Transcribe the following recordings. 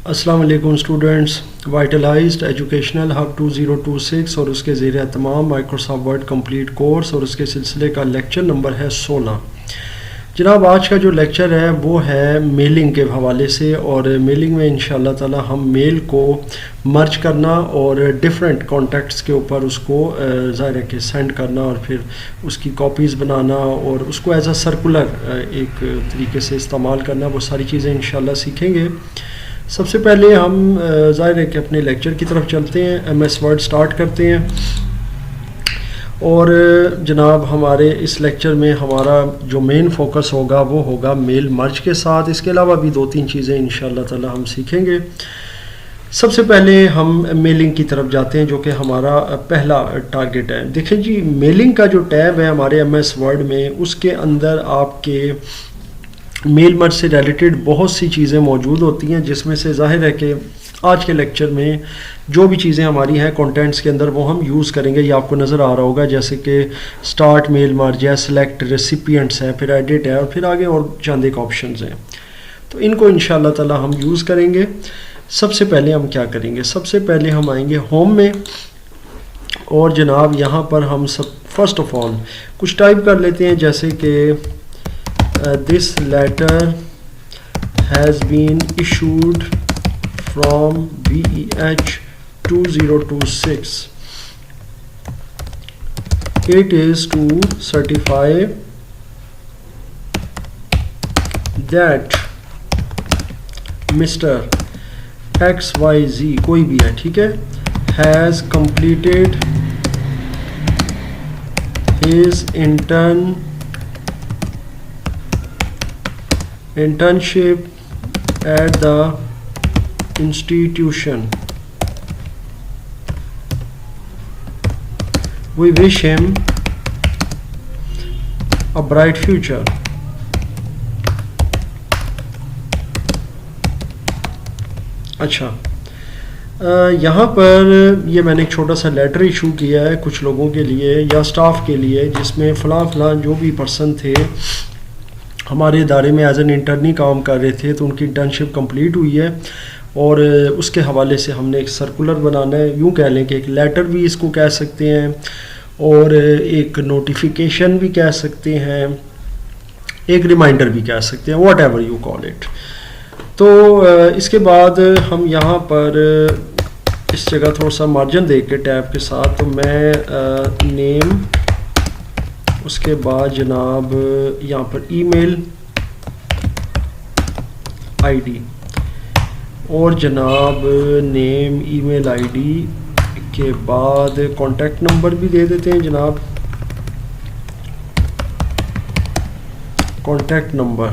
अस्सलाम वालेकुम students. वाइटलाइज्ड educational hub 2026 और उसके ज़ेर तमाम माइक्रोसॉफ्ट वर्ड कंप्लीट कोर्स और उसके सिलसिले का लेक्चर नंबर है 16। जनाब, आज का जो लेक्चर है वो है मेलिंग के हवाले से, और मेलिंग में इंशाअल्लाह ताला हम मेल को मर्ज करना और डिफरेंट कॉन्टैक्ट्स के ऊपर उसको ज़ाहिर है कि सेंड करना और फिर उसकी कॉपीज़ बनाना और उसको एज अ सर्कुलर एक तरीके से इस्तेमाल करना, वो सारी चीज़ें इंशाअल्लाह सीखेंगे। सबसे पहले हम ज़ाहिर है कि अपने लेक्चर की तरफ चलते हैं, एमएस वर्ड स्टार्ट करते हैं। और जनाब, हमारे इस लेक्चर में हमारा जो मेन फोकस होगा वो होगा मेल मर्ज के साथ। इसके अलावा भी दो तीन चीज़ें इंशाअल्लाह ताला हम सीखेंगे। सबसे पहले हम मेलिंग की तरफ जाते हैं, जो कि हमारा पहला टारगेट है। देखें जी, मेलिंग का जो टैब है हमारे एमएस वर्ड में, उसके अंदर आपके मेल मर्ज से रिलेटेड बहुत सी चीज़ें मौजूद होती हैं, जिसमें से जाहिर है कि आज के लेक्चर में जो भी चीज़ें हमारी हैं कंटेंट्स के अंदर वो हम यूज़ करेंगे। ये आपको नज़र आ रहा होगा, जैसे कि स्टार्ट मेल मर्ज है, सेलेक्ट रेसिपिएंट्स है, फिर एडिट है और फिर आगे और चंद एक ऑप्शंस हैं। तो इनको इंशाअल्लाह ताला हम यूज़ करेंगे। सबसे पहले हम क्या करेंगे, सबसे पहले हम आएंगे होम में, और जनाब यहाँ पर हम सब फर्स्ट ऑफ ऑल कुछ टाइप कर लेते हैं, जैसे कि this letter has been issued from BEH 2026. It is to certify that Mr. XYZ, कोई भी है, ठीक है, has completed his internship at the institution. We wish him a bright future. अच्छा, यहाँ पर ये मैंने एक छोटा सा लेटर इशू किया है कुछ लोगों के लिए या स्टाफ के लिए, जिसमें फ़लाँ जो भी पर्सन थे हमारे इदारे में एज एन इंटर्नी काम कर रहे थे, तो उनकी इंटर्नशिप कंप्लीट हुई है और उसके हवाले से हमने एक सर्कुलर बनाना है। यूँ कह लें कि एक लेटर भी इसको कह सकते हैं और एक नोटिफिकेशन भी कह सकते हैं, एक रिमाइंडर भी कह सकते हैं, what ever you call it. तो इसके बाद हम यहाँ पर इस जगह थोड़ा सा मार्जिन दे के टैब के साथ, तो मैं नेम, उसके बाद जनाब यहाँ पर ईमेल आईडी और जनाब नेम ईमेल आईडी के बाद कॉन्टैक्ट नंबर भी दे देते हैं जनाब, कॉन्टैक्ट नंबर,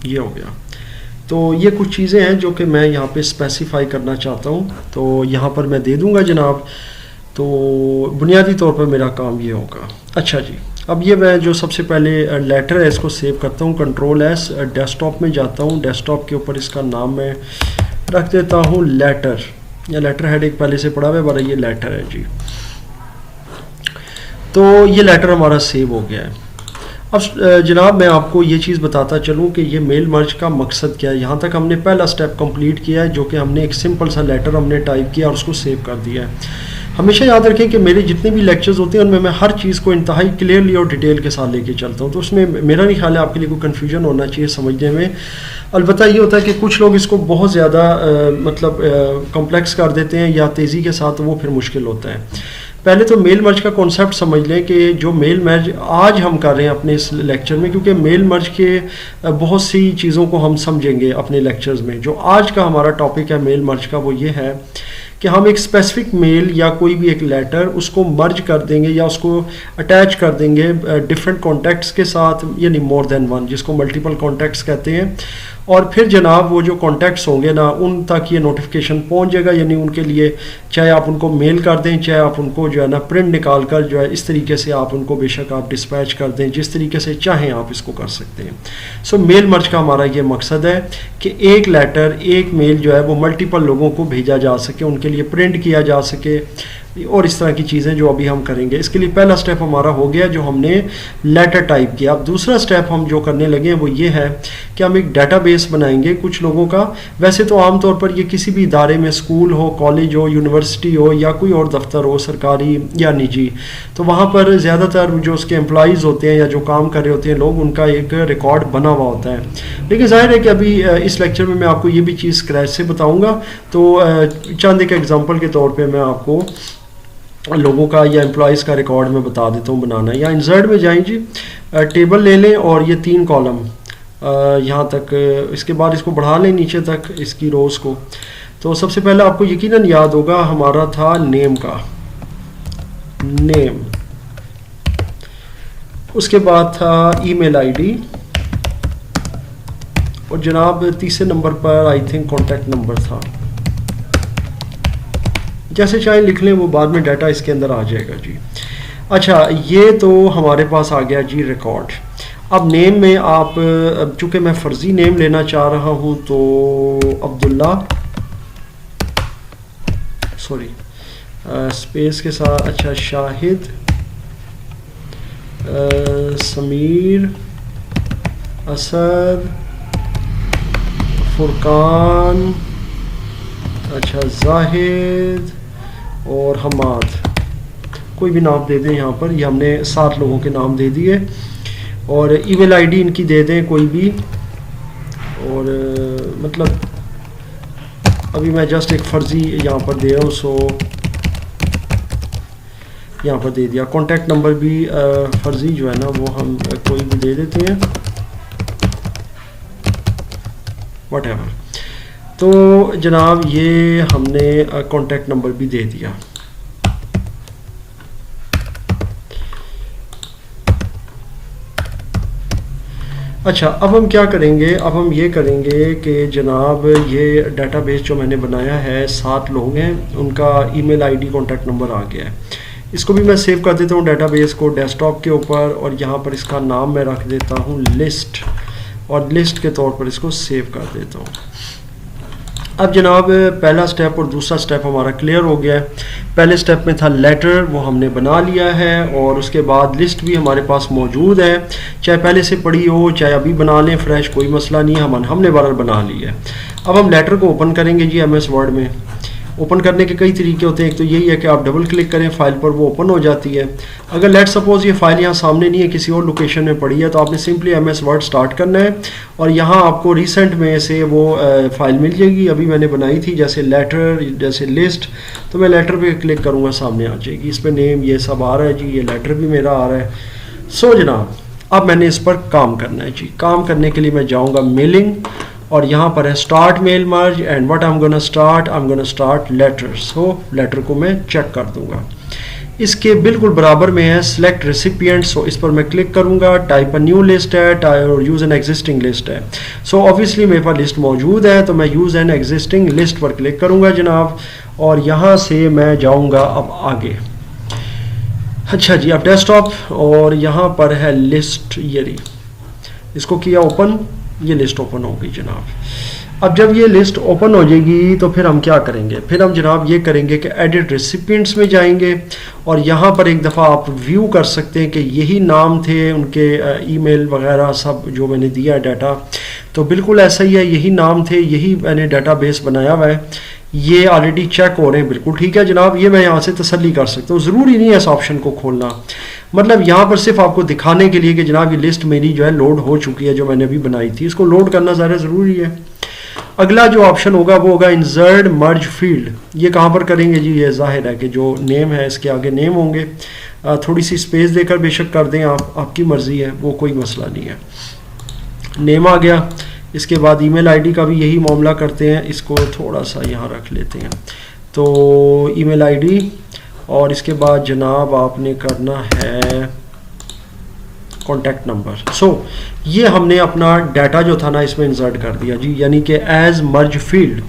ये हो गया। तो ये कुछ चीज़ें हैं जो कि मैं यहाँ पे स्पेसिफाई करना चाहता हूँ, तो यहाँ पर मैं दे दूँगा जनाब। तो बुनियादी तौर पर मेरा काम ये होगा। अच्छा जी, अब ये मैं जो सबसे पहले लेटर है इसको सेव करता हूँ, कंट्रोल एस, डेस्कटॉप में जाता हूँ, डेस्कटॉप के ऊपर इसका नाम मैं रख देता हूँ लेटर, या लेटर हेड एक पहले से पड़ा हुआ है, बड़ा ये लेटर है जी। तो ये लेटर हमारा सेव हो गया है। अब जनाब मैं आपको ये चीज़ बताता चलूँ कि ये मेल मर्ज का मकसद क्या है। यहाँ तक हमने पहला स्टेप कंप्लीट किया है, जो कि हमने एक सिंपल सा लेटर हमने टाइप किया और उसको सेव कर दिया है। हमेशा याद रखें कि मेरे जितने भी लेक्चर्स होते हैं उनमें मैं हर चीज़ को इंतहाई क्लियरली और डिटेल के साथ लेके चलता हूँ, तो उसमें मेरा नहीं ख्याल है आपके लिए कोई कन्फ्यूजन होना चाहिए समझने में। अलबत्ता ये होता है कि कुछ लोग इसको बहुत ज़्यादा मतलब कॉम्प्लेक्स कर देते हैं या तेज़ी के साथ, वो फिर मुश्किल होता है। पहले तो मेल मर्ज का कॉन्सेप्ट समझ लें कि जो मेल मर्ज आज हम कर रहे हैं अपने इस लेक्चर में, क्योंकि मेल मर्ज के बहुत सी चीज़ों को हम समझेंगे अपने लेक्चर्स में। जो आज का हमारा टॉपिक है मेल मर्ज का, वो ये है कि हम एक स्पेसिफिक मेल या कोई भी एक लेटर उसको मर्ज कर देंगे या उसको अटैच कर देंगे डिफरेंट कॉन्टैक्ट्स के साथ, यानी मोर देन वन, जिसको मल्टीपल कॉन्टैक्ट्स कहते हैं। और फिर जनाब वो जो कॉन्टैक्ट्स होंगे ना, उन तक ये नोटिफिकेशन पहुंच जाएगा, यानी उनके लिए चाहे आप उनको मेल कर दें, चाहे आप उनको जो है ना प्रिंट निकाल कर जो है इस तरीके से आप उनको बेशक आप डिस्पैच कर दें, जिस तरीके से चाहें आप इसको कर सकते हैं। सो मेल मर्ज का हमारा ये मकसद है कि एक लेटर, एक मेल जो है वो मल्टीपल लोगों को भेजा जा सके, उनके लिए प्रिंट किया जा सके, और इस तरह की चीज़ें जो अभी हम करेंगे। इसके लिए पहला स्टेप हमारा हो गया जो हमने लेटर टाइप किया। अब दूसरा स्टेप हम जो करने लगे हैं वो ये है कि हम एक डेटाबेस बनाएंगे कुछ लोगों का। वैसे तो आमतौर पर ये किसी भी इदारे में, स्कूल हो, कॉलेज हो, यूनिवर्सिटी हो या कोई और दफ्तर हो सरकारी या निजी, तो वहाँ पर ज़्यादातर जो उसके एम्प्लॉइज़ होते हैं या जो काम कर रहे होते हैं लोग, उनका एक रिकॉर्ड बना हुआ होता है। लेकिन ज़ाहिर है कि अभी इस लेक्चर में मैं आपको ये भी चीज़ स्क्रैच से बताऊँगा, तो चंद एक एग्जाम्पल के तौर पर मैं आपको लोगों का या एम्प्लॉइज़ का रिकॉर्ड में बता देता हूँ बनाना। या इंसर्ट में जाएं जी, टेबल ले लें और ये 3 कॉलम यहाँ तक, इसके बाद इसको बढ़ा लें नीचे तक इसकी रोज़ को। तो सबसे पहले आपको यकीनन याद होगा हमारा था नेम का, नेम, उसके बाद था ईमेल आईडी, और जनाब तीसरे नंबर पर आई थिंक कॉन्टैक्ट नंबर था। जैसे चाहे लिख लें, वो बाद में डाटा इसके अंदर आ जाएगा जी। अच्छा, ये तो हमारे पास आ गया जी रिकॉर्ड। अब नेम में आप, चूँकि मैं फ़र्ज़ी नेम लेना चाह रहा हूँ तो अब्दुल्ला, सॉरी स्पेस के साथ, अच्छा शाहिद, समीर, असद, फुरकान, अच्छा जाहिद और हमाद, कोई भी नाम दे दें यहाँ पर। ये हमने 7 लोगों के नाम दे दिए, और ईमेल आईडी इनकी दे दें कोई भी। और मतलब अभी मैं जस्ट एक फ़र्ज़ी यहाँ पर दे रहा हूँ, सो यहाँ पर दे दिया। कॉन्टैक्ट नंबर भी फ़र्ज़ी जो है ना वो हम कोई भी दे देते हैं, व्हाटएवर। तो जनाब ये हमने कॉन्टैक्ट नंबर भी दे दिया। अच्छा, अब हम क्या करेंगे, अब हम ये करेंगे कि जनाब ये डेटाबेस जो मैंने बनाया है, 7 लोग हैं, उनका ईमेल आईडी कॉन्टैक्ट नंबर आ गया है। इसको भी मैं सेव कर देता हूँ डेटाबेस को डेस्कटॉप के ऊपर, और यहाँ पर इसका नाम मैं रख देता हूँ लिस्ट, और लिस्ट के तौर पर इसको सेव कर देता हूँ। अब जनाब पहला स्टेप और दूसरा स्टेप हमारा क्लियर हो गया है। पहले स्टेप में था लेटर, वो हमने बना लिया है, और उसके बाद लिस्ट भी हमारे पास मौजूद है, चाहे पहले से पड़ी हो चाहे अभी बना लें फ्रेश, कोई मसला नहीं है, हमने बार बना ली है। अब हम लेटर को ओपन करेंगे जी MS वर्ड में। ओपन करने के कई तरीके होते हैं। एक तो यही है कि आप डबल क्लिक करें फाइल पर, वो ओपन हो जाती है। अगर लेट सपोज ये फाइल यहाँ सामने नहीं है, किसी और लोकेशन में पड़ी है, तो आपने सिंपली MS वर्ड स्टार्ट करना है, और यहाँ आपको रिसेंट में से वो फाइल मिल जाएगी। अभी मैंने बनाई थी जैसे लेटर, जैसे लिस्ट, तो मैं लेटर पे क्लिक करूँगा, सामने आ जाएगी। इस पर नेम ये सब आ रहा है जी, ये लेटर भी मेरा आ रहा है। सो जनाब अब मैंने इस पर काम करना है जी। काम करने के लिए मैं जाऊँगा मेलिंग, और यहाँ पर है start mail merge, and what I am gonna start letter. So letter को मैं चेक कर दूंगा। इसके बिल्कुल बराबर में है सिलेक्ट रेसिपिएंट, सो इस पर मैं क्लिक करूंगा। टाइप अ न्यू लिस्ट है, और यूज़ एन एग्जिस्टिंग लिस्ट है। सो ऑब्वियसली मेरे पास लिस्ट मौजूद है, तो मैं यूज़ एन एग्जिस्टिंग लिस्ट पर क्लिक करूंगा जनाब, और यहाँ से मैं जाऊँगा अब आगे। अच्छा जी, अब डेस्कटॉप, और यहाँ पर है लिस्ट, ये रही, इसको किया ओपन, ये लिस्ट ओपन हो गई जनाब। अब जब ये लिस्ट ओपन हो जाएगी तो फिर हम क्या करेंगे, फिर हम जनाब ये करेंगे कि एडिट रेसिपिएंट्स में जाएंगे, और यहाँ पर एक दफ़ा आप व्यू कर सकते हैं कि यही नाम थे उनके, ईमेल वगैरह सब जो मैंने दिया है डाटा, तो बिल्कुल ऐसा ही है, यही नाम थे, यही मैंने डाटाबेस बनाया हुआ है। ये ऑलरेडी चेक हो रहे हैं, बिल्कुल ठीक है जनाब। ये मैं यहाँ से तसल्ली कर सकता हूँ, ज़रूरी नहीं है इस ऑप्शन को खोलना, मतलब यहाँ पर सिर्फ आपको दिखाने के लिए कि जनाब ये लिस्ट मेरी जो है लोड हो चुकी है, जो मैंने अभी बनाई थी। इसको लोड करना ज़्यादा ज़रूरी है। अगला जो ऑप्शन होगा वो होगा इंसर्ट मर्ज फील्ड। ये कहाँ पर करेंगे जी, ये जाहिर है कि जो नेम है इसके आगे नेम होंगे, थोड़ी सी स्पेस देकर बेशक कर दें आप, आपकी मर्ज़ी है, वो कोई मसला नहीं है। नेम आ गया, इसके बाद ईमेल आईडी का भी यही मामला करते हैं, इसको थोड़ा सा यहाँ रख लेते हैं। तो ईमेल आईडी, और इसके बाद जनाब आपने करना है कॉन्टैक्ट नंबर। सो ये हमने अपना डाटा जो था ना इसमें इंसर्ट कर दिया जी, यानी कि एज मर्ज फील्ड।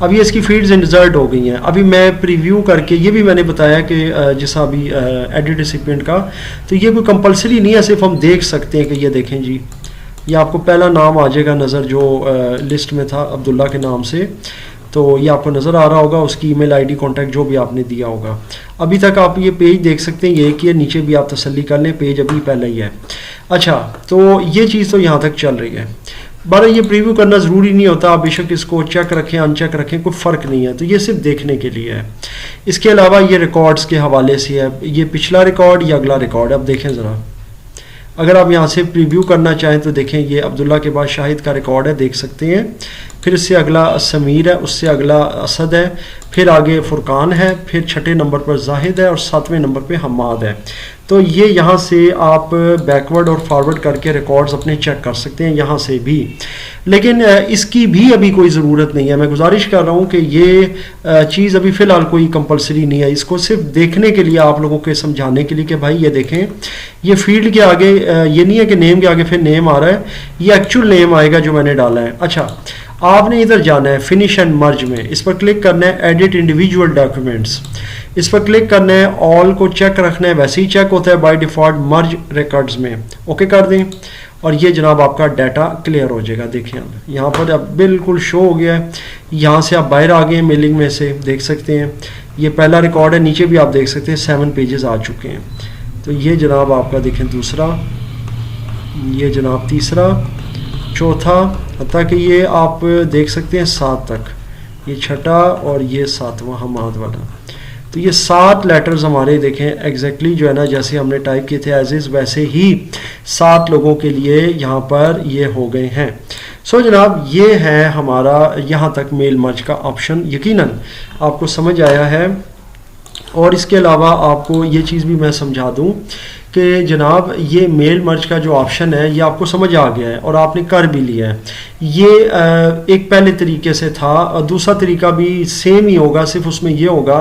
अभी इसकी फील्ड्स इंसर्ट हो गई हैं। अभी मैं प्रीव्यू करके, ये भी मैंने बताया कि जैसा अभी एडिट रेसिपिएंट का, तो ये कोई कंपलसरी नहीं है, सिर्फ हम देख सकते हैं कि ये देखें जी, ये आपको पहला नाम आ जाएगा नज़र जो लिस्ट में था अब्दुल्ला के नाम से। तो ये आपको नज़र आ रहा होगा, उसकी ईमेल आईडी कॉन्टैक्ट जो भी आपने दिया होगा। अभी तक आप ये पेज देख सकते हैं, ये कि नीचे भी आप तसल्ली कर लें, पेज अभी पहले ही है। अच्छा, तो ये चीज़ तो यहाँ तक चल रही है। बारह ये प्रीव्यू करना ज़रूरी नहीं होता, आप बेशक इसको चेक रखें अनचेक रखें, कोई फ़र्क नहीं है, तो ये सिर्फ देखने के लिए है। इसके अलावा ये रिकॉर्ड्स के हवाले से है, ये पिछला रिकॉर्ड या अगला रिकॉर्ड, अब देखें ज़रा। अगर आप यहाँ से प्रीव्यू करना चाहें तो देखें, ये अब्दुल्ला के बाद शाहिद का रिकॉर्ड है, देख सकते हैं। फिर इससे अगला समीर है, उससे अगला असद है, फिर आगे फुरकान है, फिर छठे नंबर पर जाहिद है और सातवें नंबर पे हमाद है। तो ये यहाँ से आप बैकवर्ड और फॉरवर्ड करके रिकॉर्ड्स अपने चेक कर सकते हैं यहाँ से भी, लेकिन इसकी भी अभी कोई ज़रूरत नहीं है। मैं गुजारिश कर रहा हूँ कि ये चीज़ अभी फ़िलहाल कोई कंपलसरी नहीं है, इसको सिर्फ देखने के लिए, आप लोगों के समझाने के लिए कि भाई ये देखें, ये फील्ड के आगे ये नहीं है कि नेम के आगे फिर नेम आ रहा है, ये एक्चुअल नेम आएगा जो मैंने डाला है। अच्छा, आपने इधर जाना है फिनिश एंड मर्ज में, इस पर क्लिक करना है, एडिट इंडिविजुअल डॉक्यूमेंट्स, इस पर क्लिक करना है, ऑल को चेक रखना है, वैसे ही चेक होता है बाय डिफ़ॉल्ट मर्ज रिकॉर्ड्स में, ओके कर दें और ये जनाब आपका डाटा क्लियर हो जाएगा। देखिए आप यहाँ पर अब बिल्कुल शो हो गया है, यहाँ से आप बाहर आ गए हैं मेलिंग में से, देख सकते हैं ये पहला रिकॉर्ड है, नीचे भी आप देख सकते हैं 7 पेजेस आ चुके हैं। तो ये जनाब आपका देखें दूसरा, ये जनाब तीसरा, चौथा, हत्ता कि ये आप देख सकते हैं 7 तक, ये छठा और ये 7वां हमाद वाला। तो ये 7 लेटर्स हमारे देखें एग्जैक्टली जो है ना, जैसे हमने टाइप किए थे एज इज़ वैसे ही 7 लोगों के लिए यहाँ पर ये हो गए हैं। सो जनाब ये है हमारा यहाँ तक मेल मर्ज का ऑप्शन, यकीनन आपको समझ आया है। और इसके अलावा आपको ये चीज़ भी मैं समझा दूँ कि जनाब ये मेल मर्ज का जो ऑप्शन है ये आपको समझ आ गया है और आपने कर भी लिया है। ये एक पहले तरीके से था, और दूसरा तरीका भी सेम ही होगा, सिर्फ उसमें ये होगा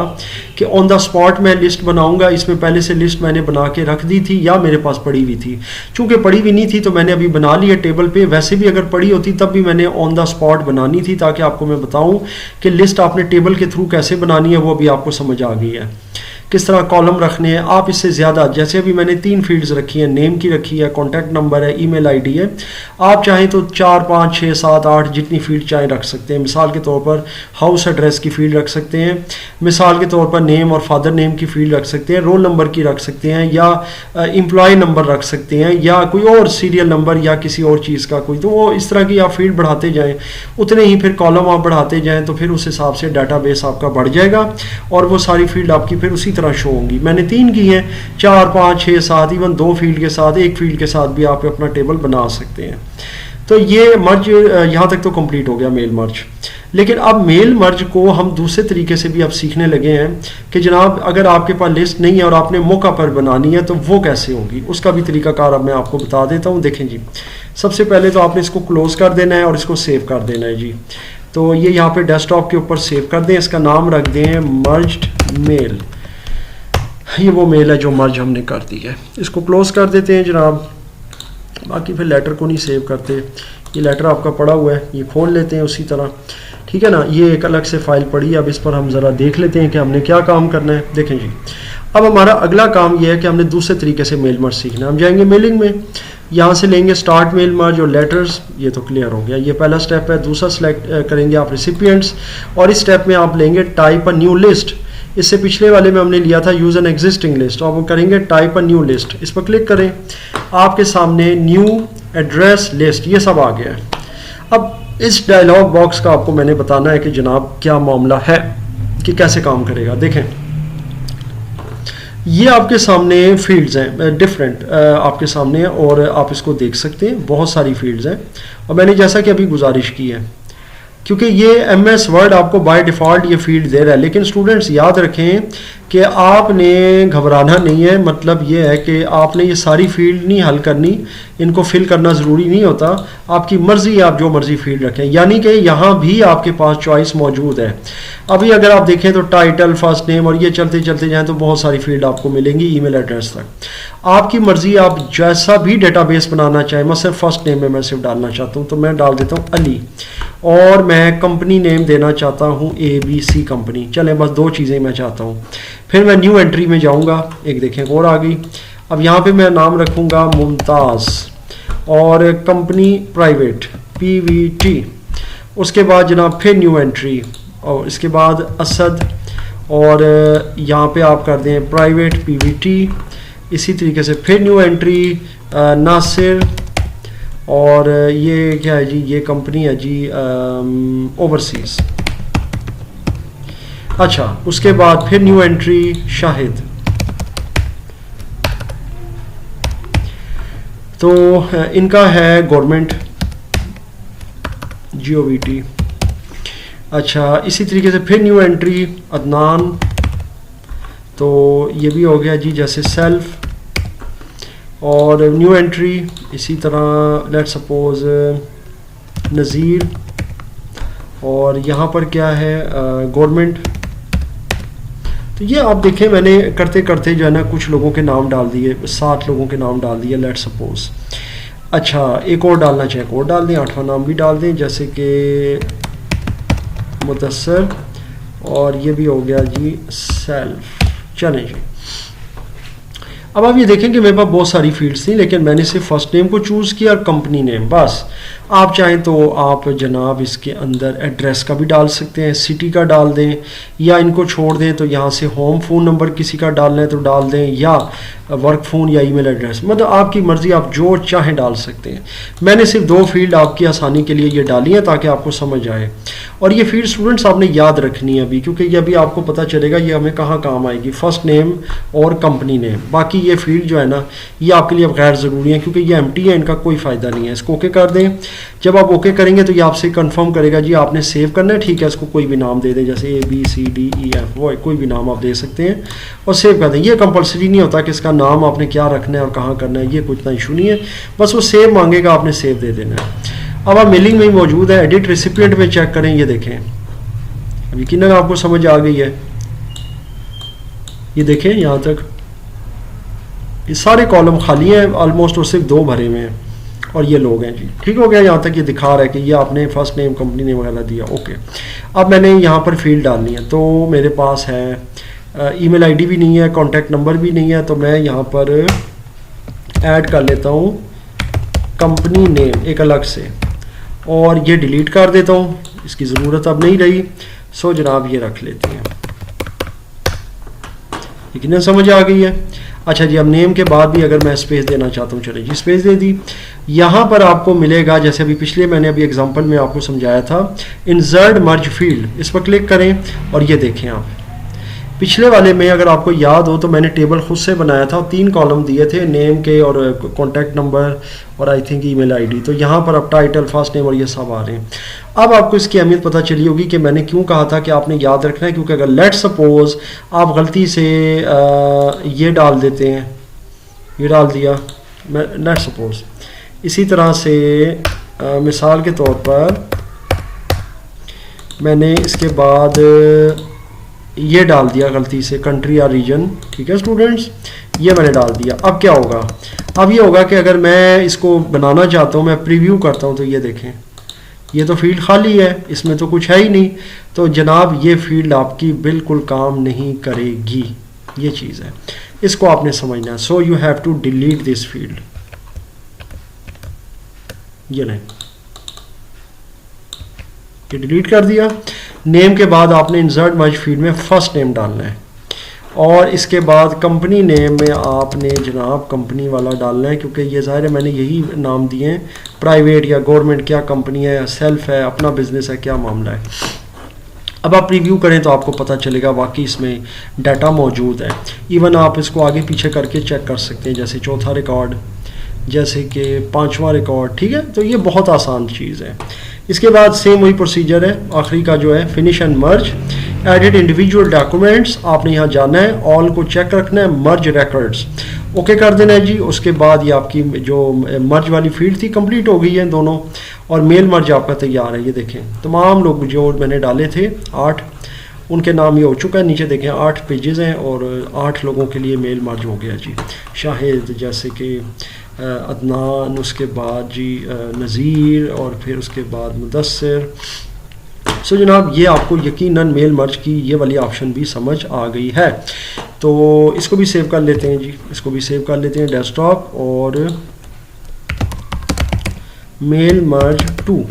कि ऑन द स्पॉट मैं लिस्ट बनाऊंगा। इसमें पहले से लिस्ट मैंने बना के रख दी थी या मेरे पास पड़ी हुई थी, चूँकि पड़ी हुई नहीं थी तो मैंने अभी बना ली है टेबल पे। वैसे भी अगर पड़ी होती तब भी मैंने ऑन द स्पॉट बनानी थी, ताकि आपको मैं बताऊँ कि लिस्ट आपने टेबल के थ्रू कैसे बनानी है, वो भी आपको समझ आ गई है, किस तरह कॉलम रखने हैं। आप इससे ज़्यादा, जैसे अभी मैंने 3 फील्ड्स रखी हैं, नेम की रखी है, कॉन्टैक्ट नंबर है, ईमेल आईडी है, आप चाहें तो 4, 5, 6, 7, 8 जितनी फील्ड चाहें रख सकते हैं। मिसाल के तौर पर हाउस एड्रेस की फील्ड रख सकते हैं, मिसाल के तौर पर नेम और फादर नेम की फील्ड रख सकते हैं, रोल नंबर की रख सकते हैं, या एम्प्लॉय नंबर रख सकते हैं, या कोई और सीरियल नंबर या किसी और चीज़ का कोई। तो वो इस तरह की आप फील्ड बढ़ाते जाएँ, उतने ही फिर कॉलम आप बढ़ाते जाएँ, तो फिर उस हिसाब से डाटाबेस आपका बढ़ जाएगा और वो सारी फील्ड आपकी फिर उसी शो होंगी। मैंने 3 की हैं, 4, 5, 6, 7, इवन 2 फील्ड के साथ, 1 फील्ड के साथ भी आप अपना टेबल बना सकते हैं। तो ये मर्ज यहाँ तक तो कंप्लीट हो गया मेल मर्ज। लेकिन अब मेल मर्ज को हम दूसरे तरीके से भी अब सीखने लगे हैं कि जनाब अगर आपके पास लिस्ट नहीं है और आपने मौका पर बनानी है तो वो कैसे होगी, उसका भी तरीकाकार अब मैं आपको बता देता हूँ। देखें जी, सबसे पहले तो आपने इसको क्लोज कर देना है और इसको सेव कर देना है जी। तो ये यहाँ पे डेस्कटॉप के ऊपर सेव कर दें, इसका नाम रख दें मर्ज्ड मेल। ये वो मेल है जो मर्ज हमने कर दी है, इसको क्लोज कर देते हैं जनाब। बाकी फिर लेटर को नहीं सेव करते, ये लेटर आपका पड़ा हुआ है, ये खोल लेते हैं उसी तरह, ठीक है ना। ये एक अलग से फाइल पड़ी है, अब इस पर हम ज़रा देख लेते हैं कि हमने क्या काम करना है। देखें जी, अब हमारा अगला काम ये है कि हमने दूसरे तरीके से मेल मर्ज सीखना है। हम जाएंगे मेलिंग में, यहाँ से लेंगे स्टार्ट मेल मर्ज और लेटर्स, ये तो क्लियर हो गया, ये पहला स्टेप है। दूसरा सेलेक्ट करेंगे आप रिसिपिएंट्स, और इस स्टेप में आप लेंगे टाइप अ न्यू लिस्ट। इससे पिछले वाले में हमने लिया था यूज एन एग्जिस्टिंग लिस्ट, और वो करेंगे टाइप अ न्यू लिस्ट। इस पर क्लिक करें, आपके सामने न्यू एड्रेस लिस्ट ये सब आ गया है। अब इस डायलॉग बॉक्स का आपको मैंने बताना है कि जनाब क्या मामला है, कि कैसे काम करेगा। देखें, ये आपके सामने फील्ड्स हैं डिफरेंट आपके सामने, और आप इसको देख सकते हैं, बहुत सारी फील्ड्स हैं। और मैंने जैसा कि अभी गुजारिश की है, क्योंकि ये MS वर्ड आपको बाय डिफ़ॉल्ट ये फील्ड दे रहा है, लेकिन स्टूडेंट्स याद रखें कि आपने घबराना नहीं है। मतलब ये है कि आपने ये सारी फील्ड नहीं हल करनी, इनको फिल करना ज़रूरी नहीं होता, आपकी मर्ज़ी है, आप जो मर्ज़ी फील्ड रखें। यानी कि यहाँ भी आपके पास चॉइस मौजूद है। अभी अगर आप देखें तो टाइटल, फर्स्ट नेम, और ये चलते चलते जाएँ तो बहुत सारी फील्ड आपको मिलेंगी ईमेल एड्रेस तक। आपकी मर्ज़ी, आप जैसा भी डेटाबेस बनाना चाहें। मैं सिर्फ फर्स्ट नेम में मैं सिर्फ डालना चाहता हूँ, तो मैं डाल देता हूँ अली, और मैं कंपनी नेम देना चाहता हूँ ABC कंपनी। चलें, बस 2 चीज़ें मैं चाहता हूँ। फिर मैं न्यू एंट्री में जाऊँगा, एक देखें और आ गई। अब यहाँ पे मैं नाम रखूँगा मुमताज़, और कंपनी प्राइवेट PVT। उसके बाद जनाब फिर न्यू एंट्री, और इसके बाद असद, और यहाँ पे आप कर दें प्राइवेट पीवीटी। इसी तरीके से फिर न्यू एंट्री नासिर, और ये क्या है जी, ये कंपनी है जी ओवरसीज़। अच्छा, उसके बाद फिर न्यू एंट्री शाहिद। तो इनका है गवर्नमेंट GOVT। अच्छा, इसी तरीके से फिर न्यू एंट्री अदनान, तो ये भी हो गया जी जैसे सेल्फ। और न्यू एंट्री इसी तरह लेट सपोज नज़ीर, और यहाँ पर क्या है गवर्नमेंट। तो ये आप देखें मैंने करते करते जो है ना कुछ लोगों के नाम डाल दिए, 7 लोगों के नाम डाल दिए लेट सपोज। अच्छा, एक और डालना चाहे एक और डाल दें, 8वां नाम भी डाल दें जैसे कि मुदस्सर, और ये भी हो गया जी सेल्फ। चलें जी, अब आप ये देखें कि मेरे पास बहुत सारी फील्ड्स थी, लेकिन मैंने सिर्फ फर्स्ट नेम को चूज़ किया और कंपनी नेम बस। आप चाहें तो आप जनाब इसके अंदर एड्रेस का भी डाल सकते हैं, सिटी का डाल दें, या इनको छोड़ दें तो यहाँ से होम फ़ोन नंबर किसी का डालना है तो डाल दें, या वर्क फ़ोन या ईमेल एड्रेस, मतलब आपकी मर्ज़ी, आप जो चाहें डाल सकते हैं। मैंने सिर्फ 2 फील्ड आपकी आसानी के लिए ये डाली है ताकि आपको समझ आए, और ये फील्ड स्टूडेंट्स आपने याद रखनी है अभी, क्योंकि ये अभी आपको पता चलेगा ये हमें कहाँ काम आएगी, फर्स्ट नेम और कंपनी नेम। बाकी ये फील्ड जो है ना ये आपके लिए अब गैर ज़रूरी है क्योंकि ये एम्प्टी है, इनका कोई फ़ायदा नहीं है। इसको ओके कर दें। जब आप ओके करेंगे तो ये आपसे कंफर्म करेगा जी आपने सेव करना है, ठीक है, इसको कोई भी नाम दे दें, जैसे ABCDEF, वो कोई भी नाम आप दे सकते हैं और सेव कर दें। ये कंपलसरी नहीं होता कि इसका नाम आपने क्या रखना है और कहाँ करना है, ये कुछ इतना इशू नहीं है, बस वो सेव मांगेगा, आपने सेव दे देना है। अब आप मेलिंग में ही मौजूद है, एडिट रेसिपिएंट में चेक करें, ये देखें, अब यकीनन आपको समझ आ गई है। ये देखें यहाँ तक ये सारे कॉलम खाली हैं ऑलमोस्ट, और सिर्फ 2 भरे हुए हैं, और ये लोग हैं जी। ठीक हो गया, यहाँ तक ये दिखा रहा है कि ये आपने फर्स्ट नेम कंपनी नेम वगैरह दिया। ओके, अब मैंने यहाँ पर फील्ड डालनी है, तो मेरे पास है ईमेल आईडी भी नहीं है, कॉन्टैक्ट नंबर भी नहीं है, तो मैं यहाँ पर ऐड कर लेता हूँ कंपनी नेम एक अलग से, और ये डिलीट कर देता हूँ, इसकी ज़रूरत अब नहीं रही। सो जनाब ये रख लेते हैं, लेकिन समझ आ गई है। अच्छा जी, अब नेम के बाद भी अगर मैं स्पेस देना चाहता हूँ, चलिए जी स्पेस दे दी। यहाँ पर आपको मिलेगा जैसे अभी पिछले मैंने अभी एग्जांपल में आपको समझाया था, इंसर्ट मर्ज फील्ड, इस पर क्लिक करें और ये देखें आप पिछले वाले में अगर आपको याद हो तो मैंने टेबल खुद से बनाया था, 3 कॉलम दिए थे नेम के और कॉन्टैक्ट नंबर और आई थिंक ईमेल आईडी। तो यहाँ पर अब टाइटल, फर्स्ट नेम और ये सब आ रहे हैं। अब आपको इसकी अहमियत पता चली होगी कि मैंने क्यों कहा था कि आपने याद रखना है, क्योंकि अगर लेट सपोज आप गलती से ये डाल देते हैं, ये डाल दिया मैं लेट सपोज, इसी तरह से मिसाल के तौर पर मैंने इसके बाद ये डाल दिया गलती से कंट्री या रीजन, ठीक है स्टूडेंट्स, ये मैंने डाल दिया। अब क्या होगा, अब ये होगा कि अगर मैं इसको बनाना चाहता हूँ, मैं प्रीव्यू करता हूँ, तो ये देखें ये तो फील्ड खाली है, इसमें तो कुछ है ही नहीं, तो जनाब ये फील्ड आपकी बिल्कुल काम नहीं करेगी, ये चीज़ है, इसको आपने समझना है। So you have to delete this field, ये नहीं, ये डिलीट कर दिया। नेम के बाद आपने इंसर्ट मर्ज फील्ड में फर्स्ट नेम डालना है, और इसके बाद कंपनी नेम में आपने जनाब कंपनी वाला डालना है, क्योंकि ये ज़ाहिर है मैंने यही नाम दिए हैं, प्राइवेट या गवर्नमेंट, क्या कंपनी है, सेल्फ है, अपना बिजनेस है, क्या मामला है। अब आप रिव्यू करें तो आपको पता चलेगा वाकई इसमें डाटा मौजूद है। इवन आप इसको आगे पीछे करके चेक कर सकते हैं, जैसे 4था रिकॉर्ड, जैसे कि 5वां रिकॉर्ड, ठीक है। तो ये बहुत आसान चीज़ है। इसके बाद सेम वही प्रोसीजर है, आखिरी का जो है finish and merge, edit individual documents, आपने यहाँ जाना है, ऑल को चेक रखना है, मर्ज रिकॉर्ड्स ओके कर देना है जी। उसके बाद ये आपकी जो मर्ज वाली फील्ड थी कंप्लीट हो गई है दोनों, और मेल मर्ज आपका तैयार है। ये देखें तमाम लोग जो मैंने डाले थे 8, उनके नाम ये हो चुका है, नीचे देखें 8 पेजेस हैं और 8 लोगों के लिए मेल मर्ज हो गया जी। शाहिद, जैसे कि अदनान, उसके बाद जी नज़ीर, और फिर उसके बाद मुदस्सिर। सो जनाब ये आपको यकीनन मेल मर्ज की ये वाली ऑप्शन भी समझ आ गई है। तो इसको भी सेव कर लेते हैं जी, इसको भी सेव कर लेते हैं डेस्कटॉप, और मेल मर्ज 2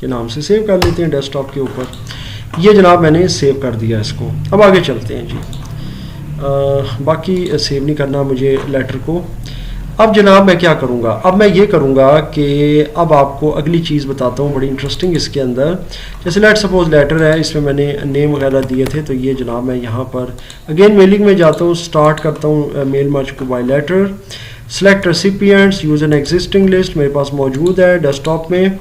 के नाम से सेव कर लेते हैं डेस्कटॉप के ऊपर। ये जनाब मैंने सेव कर दिया इसको। अब आगे चलते हैं जी। बाकी सेव नहीं करना मुझे लेटर को। अब जनाब मैं क्या करूँगा, अब मैं ये करूँगा कि अब आपको अगली चीज़ बताता हूँ बड़ी इंटरेस्टिंग इसके अंदर। जैसे लेट सपोज लेटर है, इसमें मैंने नेम वगैरह दिए थे, तो ये जनाब मैं यहाँ पर अगेन मेलिंग में जाता हूँ, स्टार्ट करता हूँ mail merge to by letter, select recipients, use an existing list मेरे पास मौजूद है डेस्कटॉप में,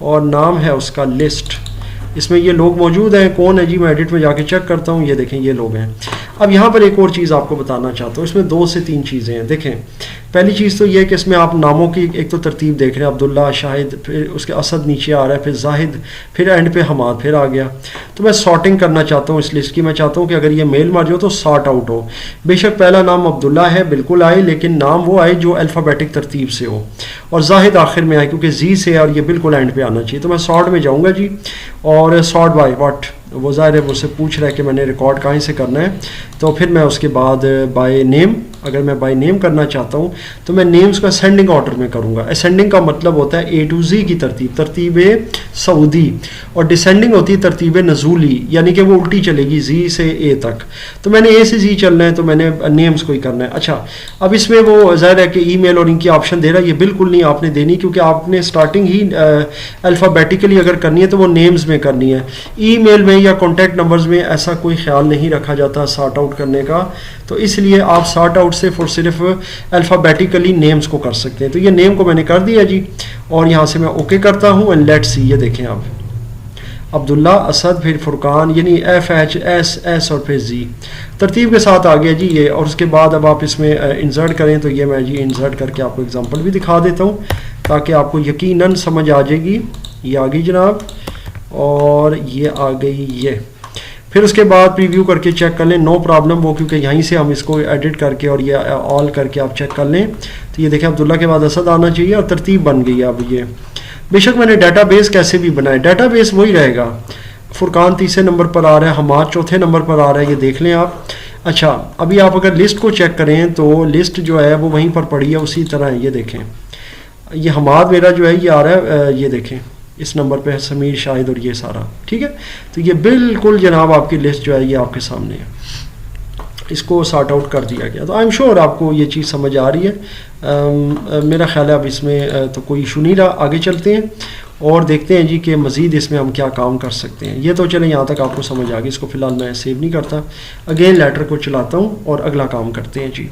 और नाम है उसका लिस्ट। इसमें ये लोग मौजूद हैं, कौन है जी, मैं एडिट में जाके चेक करता हूँ, ये देखें ये लोग हैं। अब यहाँ पर एक और चीज़ आपको बताना चाहता हूँ, इसमें 2 से 3 चीज़ें हैं। देखें पहली चीज़ तो ये कि इसमें आप नामों की एक तो तरतीब देख रहे हैं, अब्दुल्ला, शाहिद, फिर उसके असद नीचे आ रहा है, फिर जाहिद, फिर एंड पे हमाद फिर आ गया। तो मैं सॉर्टिंग करना चाहता हूँ इस लिस्ट की। मैं चाहता हूँ कि अगर ये मेल मर्ज हो तो सॉर्ट आउट हो। बेशक पहला नाम अब्दुल्ला है, बिल्कुल आए, लेकिन नाम वो आए जो अल्फ़ाबेटिक तरतीब से हो, और जाहिद आखिर में आए क्योंकि जी से है और ये बिल्कुल एंड पे आना चाहिए। तो मैं सॉर्ट में जाऊँगा जी, और सॉर्ट बाय व्हाट, वो ज़ाहिर है मुझसे पूछ रहा है कि मैंने रिकॉर्ड कहाँ से करना है। तो फिर मैं उसके बाद बाय नेम, अगर मैं बाय नेम करना चाहता हूँ तो मैं नेम्स को असेंडिंग ऑर्डर में करूँगा। असेंडिंग का मतलब होता है ए टू जी की तरतीब, तरतीब सऊदी, और डिसेंडिंग होती है तरतीब नजूली, यानी कि वो उल्टी चलेगी जी से ए तक। तो मैंने ए से जी चलना है, तो मैंने नेम्स को ही करना है। अच्छा, अब इसमें वो ज़ाहिर है कि ईमेल और इनकी ऑप्शन दे रहा है, ये बिल्कुल नहीं आपने देनी, क्योंकि आपने स्टार्टिंग ही अल्फ़ाबेटिकली अगर करनी है तो वो नेम्स में करनी है। ईमेल में या कॉन्टैक्ट नंबर्स में ऐसा कोई ख्याल नहीं रखा जाता सॉर्ट आउट करने का, तो इसलिए आप सॉर्ट आउट सिर्फ और सिर्फ अल्फ़ाबेटिकली नेम्स को कर सकते हैं। तो ये नेम को मैंने कर दिया जी, और यहाँ से मैं ओके करता हूँ एंड लेट्स सी। ये देखें आप, अब्दुल्ला, असद, फिर फुरकान, यानी एफ एच एस एस और फिर जी तरतीब के साथ आ गया जी ये। और उसके बाद अब आप इसमें इंसर्ट करें, तो ये मैं जी इंसर्ट करके आपको एग्जांपल भी दिखा देता हूँ ताकि आपको यकीनन समझ आ जाएगी। ये आ गई जनाब, और ये आ गई ये। फिर उसके बाद प्रीव्यू करके चेक कर लें, नो प्रॉब्लम वो, क्योंकि यहीं से हम इसको एडिट करके और ये ऑल करके आप चेक कर लें। तो ये देखें अब्दुल्ला के बाद असद आना चाहिए और तरतीब बन गई है। अब ये बेशक मैंने डाटाबेस कैसे भी बनाया, डाटाबेस वही रहेगा। फुरकान तीसरे नंबर पर आ रहा है, हमाद चौथे नंबर पर आ रहा है, ये देख लें आप। अच्छा, अभी आप अगर लिस्ट को चेक करें तो लिस्ट जो है वो वहीं पर पड़ी है, उसी तरह है। ये देखें, ये हमाद मेरा जो है ये आ रहा है, ये देखें इस नंबर पे है, समीर, शाहिद और ये सारा, ठीक है। तो ये बिल्कुल जनाब आपकी लिस्ट जो है ये आपके सामने है, इसको सॉर्ट आउट कर दिया गया। तो आई एम श्योर आपको ये चीज़ समझ आ रही है। मेरा ख्याल है अब इसमें तो कोई इशू नहीं रहा। आगे चलते हैं और देखते हैं जी कि मज़ीद इसमें हम क्या काम कर सकते हैं। ये तो चलें यहाँ तक आपको समझ आ गई, इसको फ़िलहाल मैं सेव नहीं करता। अगेन लेटर को चलाता हूँ और अगला काम करते हैं जी।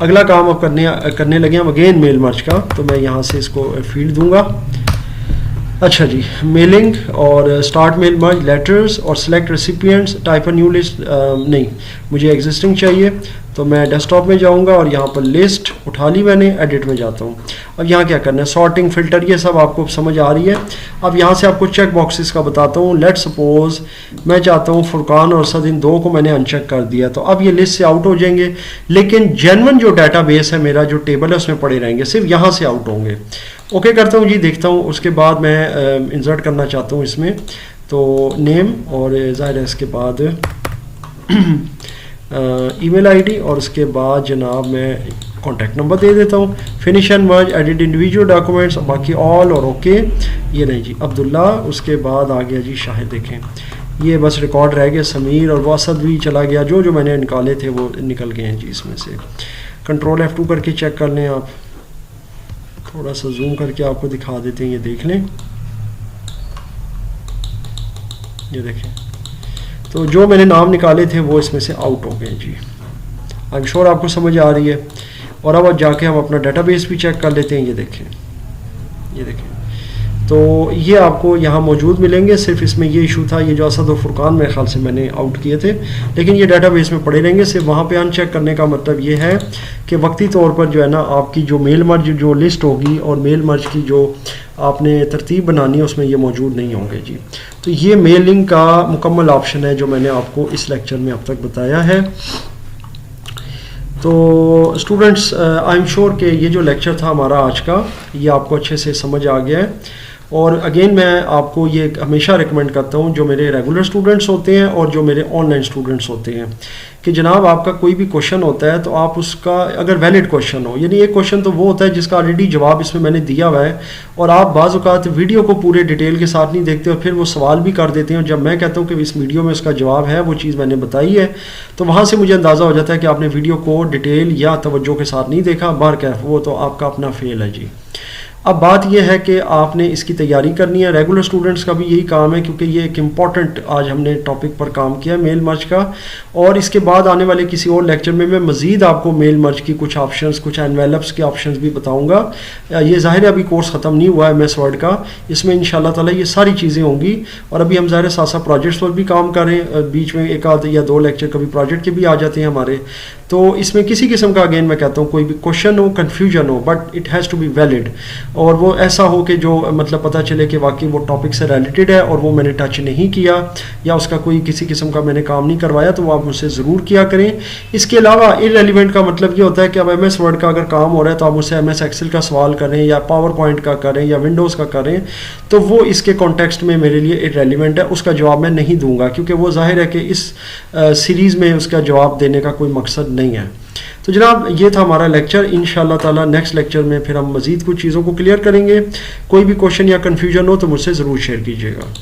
अगला काम अब करने लगे हम अगेन मेल मर्ज का। तो मैं यहाँ से इसको फील्ड दूँगा। अच्छा जी, मेलिंग और स्टार्ट मेल मर्ज, लेटर्स और select recipients, type a new list, नहीं मुझे एग्जिस्टिंग चाहिए। तो मैं डेस्कटॉप में जाऊंगा और यहाँ पर लिस्ट उठा ली मैंने, एडिट में जाता हूँ। अब यहाँ क्या करना है, सॉर्टिंग, फिल्टर, ये सब आपको समझ आ रही है। अब यहाँ से आपको चेक बॉक्सेस का बताता हूँ। लेट सपोज मैं चाहता हूँ फुरकान और असद, इन दो को मैंने अनचेक कर दिया, तो अब ये लिस्ट से आउट हो जाएंगे, लेकिन जेन्युइन जो डाटाबेस है मेरा, जो टेबल है उसमें पड़े रहेंगे, सिर्फ यहाँ से आउट होंगे। ओके करता हूँ जी, देखता हूँ। उसके बाद मैं इंसर्ट करना चाहता हूँ इसमें, तो नेम और ज़ाहिर है इसके बाद ईमेल आईडी, और उसके बाद जनाब मैं कॉन्टैक्ट नंबर दे देता हूँ। Finish and merge, edit individual documents, बाकी ऑल और ओके। ये नहीं जी अब्दुल्ला, उसके बाद आ गया जी शाहिद। देखें ये बस रिकॉर्ड रह गया, समीर और वासद भी चला गया, जो मैंने निकाले थे वो निकल गए हैं जी इसमें से। कंट्रोल F2 करके चेक कर लें आप, थोड़ा सा जूम करके आपको दिखा देते हैं, ये देख लें। ये देखें, तो जो मैंने नाम निकाले थे वो इसमें से आउट हो गए जी। आई एम श्योर आपको समझ आ रही है। और अब जाके हम अपना डेटाबेस भी चेक कर लेते हैं। ये देखें, ये देखें, तो ये आपको यहाँ मौजूद मिलेंगे। सिर्फ इसमें ये इशू था, ये जो असद और फुरकान मेरे ख्याल से मैंने आउट किए थे, लेकिन ये डाटाबेस में पड़े रहेंगे। सिर्फ वहाँ पे अनचेक करने का मतलब ये है कि वक्ती तौर पर जो है ना, आपकी जो मेल मर्ज जो लिस्ट होगी और मेल मर्ज की जो आपने तरतीब बनानी है उसमें ये मौजूद नहीं होंगे जी। तो ये मेलिंग का मुकम्मल ऑप्शन है जो मैंने आपको इस लेक्चर में अब तक बताया है। तो स्टूडेंट्स, आई एम श्योर कि ये जो लेक्चर था हमारा आज का, ये आपको अच्छे से समझ आ गया है। और अगेन मैं आपको ये हमेशा रिकमेंड करता हूँ जो मेरे रेगुलर स्टूडेंट्स होते हैं और जो मेरे ऑनलाइन स्टूडेंट्स होते हैं कि जनाब आपका कोई भी क्वेश्चन होता है तो आप उसका अगर वैलिड क्वेश्चन हो, यानी एक क्वेश्चन तो वो होता है जिसका ऑलरेडी जवाब इसमें मैंने दिया हुआ है और आप बाज़ औक़ात वीडियो को पूरे डिटेल के साथ नहीं देखते और फिर वो सवाल भी कर देते हैं। जब मैं कहता हूँ कि इस वीडियो में उसका जवाब है, वो चीज़ मैंने बताई है, तो वहाँ से मुझे अंदाज़ा हो जाता है कि आपने वीडियो को डिटेल या तवज्जो के साथ नहीं देखा। बार कैफ वो तो आपका अपना फेल है जी। अब बात यह है कि आपने इसकी तैयारी करनी है। रेगुलर स्टूडेंट्स का भी यही काम है क्योंकि ये एक इम्पॉर्टेंट आज हमने टॉपिक पर काम किया मेल मर्ज का, और इसके बाद आने वाले किसी और लेक्चर में मैं मज़ीद आपको मेल मर्ज की कुछ ऑप्शंस, कुछ एनवेलप्स के ऑप्शंस भी बताऊंगा। ये ज़ाहिर है अभी कोर्स ख़त्म नहीं हुआ है MS वर्ड का, इसमें इंशाल्लाह ताला ये सारी चीज़ें होंगी। और अभी हम ज़ाहिर साथ साथ प्रोजेक्ट्स पर भी काम करें, बीच में एक आध या 2 लेक्चर कभी प्रोजेक्ट के भी आ जाते हैं हमारे। तो इसमें किसी किस्म का अगेन मैं कहता हूँ कोई भी क्वेश्चन हो, कन्फ्यूजन हो, but it has to be valid, और वो ऐसा हो कि जो मतलब पता चले कि वाकई वो टॉपिक से रिलेटेड है और वो मैंने टच नहीं किया या उसका कोई किसी किस्म का मैंने काम नहीं करवाया, तो वो आप मुझसे ज़रूर किया करें। इसके अलावा इररेलेवेंट का मतलब ये होता है कि अब MS वर्ड का अगर काम हो रहा है तो आप मुझसे MS एक्सेल का सवाल करें या पावर पॉइंट का करें या विंडोज़ का करें, तो वो इसके कॉन्टेक्स्ट में मेरे लिए इररेलेवेंट है, उसका जवाब मैं नहीं दूंगा क्योंकि वो जाहिर है कि इस सीरीज़ में उसका जवाब देने का कोई मकसद नहीं है। तो जनाब ये था हमारा लेक्चर। इंशाल्लाह ताला नेक्स्ट लेक्चर में फिर हम मज़ीद कुछ चीज़ों को क्लियर करेंगे। कोई भी क्वेश्चन या कन्फ्यूजन हो तो मुझसे ज़रूर शेयर कीजिएगा।